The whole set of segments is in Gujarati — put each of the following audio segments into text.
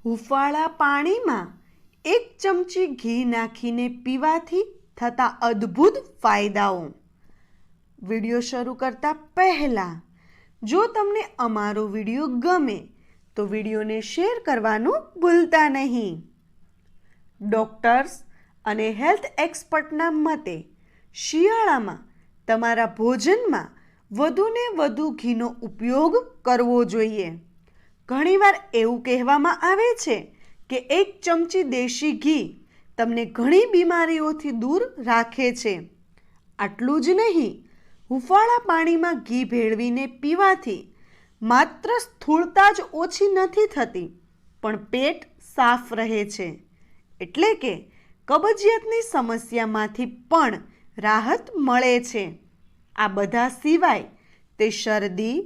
હુંફાળા પાણીમાં 1 ચમચી ઘી નાખીને પીવાથી થતા અદ્ભુત ફાયદાઓ. વિડીયો શરૂ કરતા પહેલાં જો તમને અમારો વિડીયો ગમે તો વિડીયોને શેર કરવાનું ભૂલતા નહીં. ડૉક્ટર્સ અને હેલ્થ એક્સપર્ટના મતે શિયાળામાં તમારા ભોજનમાં વધુને વધુ ઘીનો ઉપયોગ કરવો જોઈએ. ઘણીવાર એવું કહેવામાં આવે છે કે 1 ચમચી દેશી ઘી તમને ઘણી બીમારીઓથી દૂર રાખે છે. આટલું જ નહીં, હુંફાળા પાણીમાં ઘી ભેળવીને પીવાથી માત્ર સ્થૂળતા જ ઓછી નથી થતી, પણ પેટ સાફ રહે છે. એટલે કે કબજિયાતની સમસ્યામાંથી પણ રાહત મળે છે. આ બધા સિવાય તે શરદી,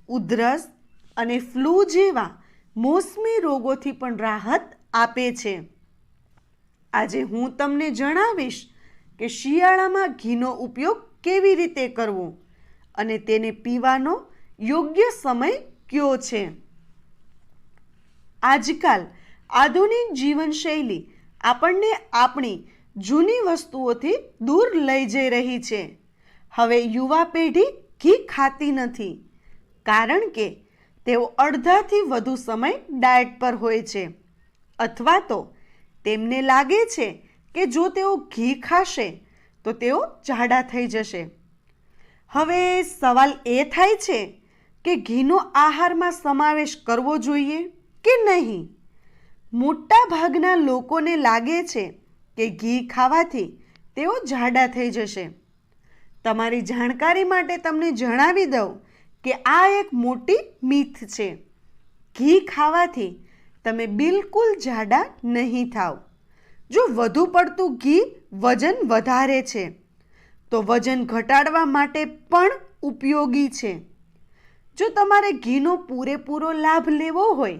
ઉધરસ અને ફ્લૂ જેવા મોસમી રોગોથી પણ રાહત આપે છે. આજે હું તમને જણાવીશ કે શિયાળામાં ઘીનો ઉપયોગ કેવી રીતે કરવો અને તેને પીવાનો યોગ્ય સમય કયો છે. આજકાલ આધુનિક જીવનશૈલી આપણને આપણી જૂની વસ્તુઓથી દૂર લઈ જઈ રહી છે. હવે યુવા પેઢી ઘી ખાતી નથી, કારણ કે તેઓ અડધાથી વધુ સમય ડાયટ પર હોય છે, અથવા તો તેમને લાગે છે કે જો તેઓ ઘી ખાશે તો તેઓ જાડા થઈ જશે. હવે સવાલ એ થાય છે કે ઘીનો આહારમાં સમાવેશ કરવો જોઈએ કે નહીં. મોટા ભાગના લોકોને લાગે છે કે ઘી ખાવાથી તેઓ જાડા થઈ જશે. તમારી જાણકારી માટે તમને જણાવી દઉં કે આ એક મોટી મિથ છે. ઘી ખાવાથી તમે બિલકુલ જાડા નહીં થાવ. જો વધુ પડતું ઘી વજન વધારે છે તો વજન ઘટાડવા માટે પણ ઉપયોગી છે. જો તમારે ઘીનો પૂરેપૂરો લાભ લેવો હોય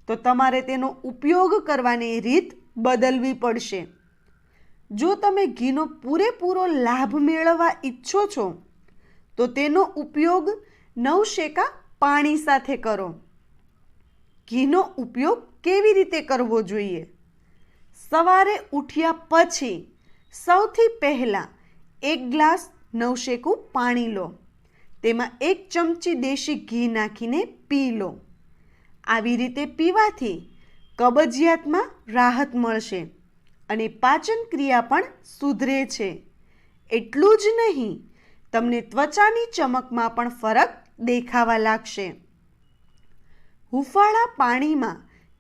તો તમારે તેનો ઉપયોગ કરવાની રીત બદલવી પડશે. જો તમે ઘીનો પૂરેપૂરો લાભ મેળવવા ઈચ્છો છો તો તેનો ઉપયોગ નવશેકા પાણી સાથે કરો. ઘીનો ઉપયોગ કેવી રીતે કરવો જોઈએ? સવારે ઉઠ્યા પછી સૌથી પહેલાં 1 ગ્લાસ નવશેકું પાણી લો. તેમાં 1 ચમચી દેશી ઘી નાખીને પી લો. આવી રીતે પીવાથી કબજિયાતમાં રાહત મળશે અને પાચન ક્રિયા પણ સુધરે છે. એટલું જ નહીં, તમને ત્વચાની ચમકમાં પણ ફરક દેખાવા લાગશે. હુંફાળા પાણીમાં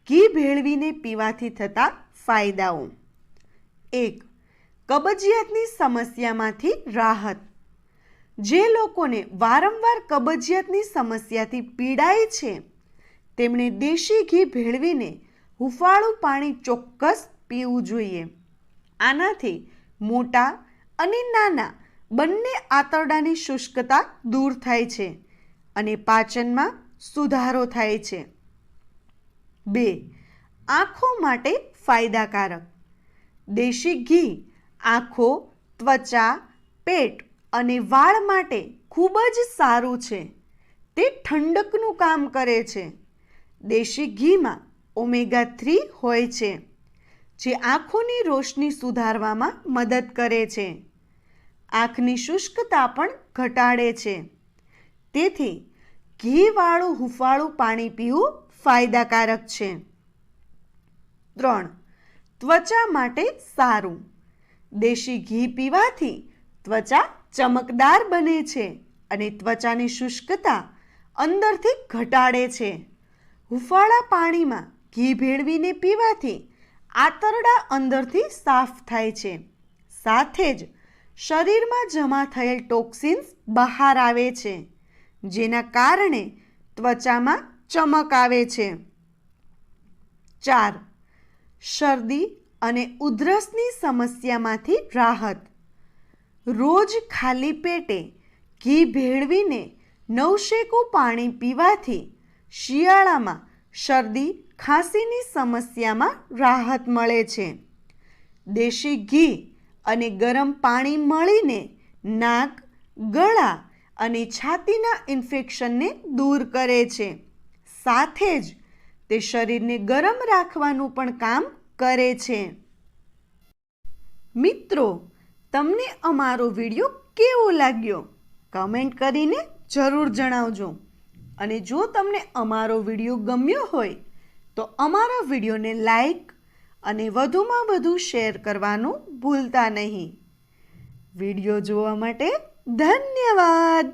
ઘી ભેળવીને પીવાથી થતા ફાયદાઓ. 1. કબજિયાતની સમસ્યામાંથી રાહત. જે લોકોને વારંવાર કબજિયાતની સમસ્યાથી પીડાય છે તેમણે દેશી ઘી ભેળવીને હુંફાળું પાણી ચોક્કસ પીવું જોઈએ. આનાથી મોટા અને નાના બંને આંતરડાની શુષ્કતા દૂર થાય છે અને પાચનમાં સુધારો થાય છે. 2. આંખો માટે ફાયદાકારક. દેશી ઘી આંખો, ત્વચા, પેટ અને વાળ માટે ખૂબ જ સારું છે. તે ઠંડકનું કામ કરે છે. દેશી ઘીમાં ઓમેગા 3 હોય છે, જે આંખોની રોશની સુધારવામાં મદદ કરે છે. આંખની શુષ્કતા પણ ઘટાડે છે. તેથી ઘીવાળું હુંફાળું પાણી પીવું ફાયદાકારક છે. 3. ત્વચા માટે સારું. દેશી ઘી પીવાથી ત્વચા ચમકદાર બને છે અને ત્વચાની શુષ્કતા અંદરથી ઘટાડે છે. હુંફાળા પાણીમાં ઘી ભેળવીને પીવાથી આંતરડા અંદરથી સાફ થાય છે. સાથે જ શરીરમાં જમા થયેલ ટોક્સિન્સ બહાર આવે છે, જેના કારણે ત્વચામાં ચમક આવે છે. 4. શરદી અને ઉધરસની સમસ્યામાંથી રાહત. રોજ ખાલી પેટે ઘી ભેળવીને નવશેકું પાણી પીવાથી શિયાળામાં શરદી, ખાંસીની સમસ્યામાં રાહત મળે છે. દેશી ઘી અને ગરમ પાણી મળીને નાક, ગળા અને છાતીના ઇન્ફેક્શનને દૂર કરે છે. સાથે જ તે શરીરને ગરમ રાખવાનું પણ કામ કરે છે. મિત્રો, તમને અમારો વિડીયો કેવો લાગ્યો? કમેન્ટ કરીને જરૂર જણાવજો. અને જો તમને અમારો વિડીયો ગમ્યો હોય તો અમારા વિડીયોને લાઈક અને વધુમાં વધુ શેર કરવાનું ભૂલતા નહીં. વિડીયો જોવા માટે ધન્યવાદ.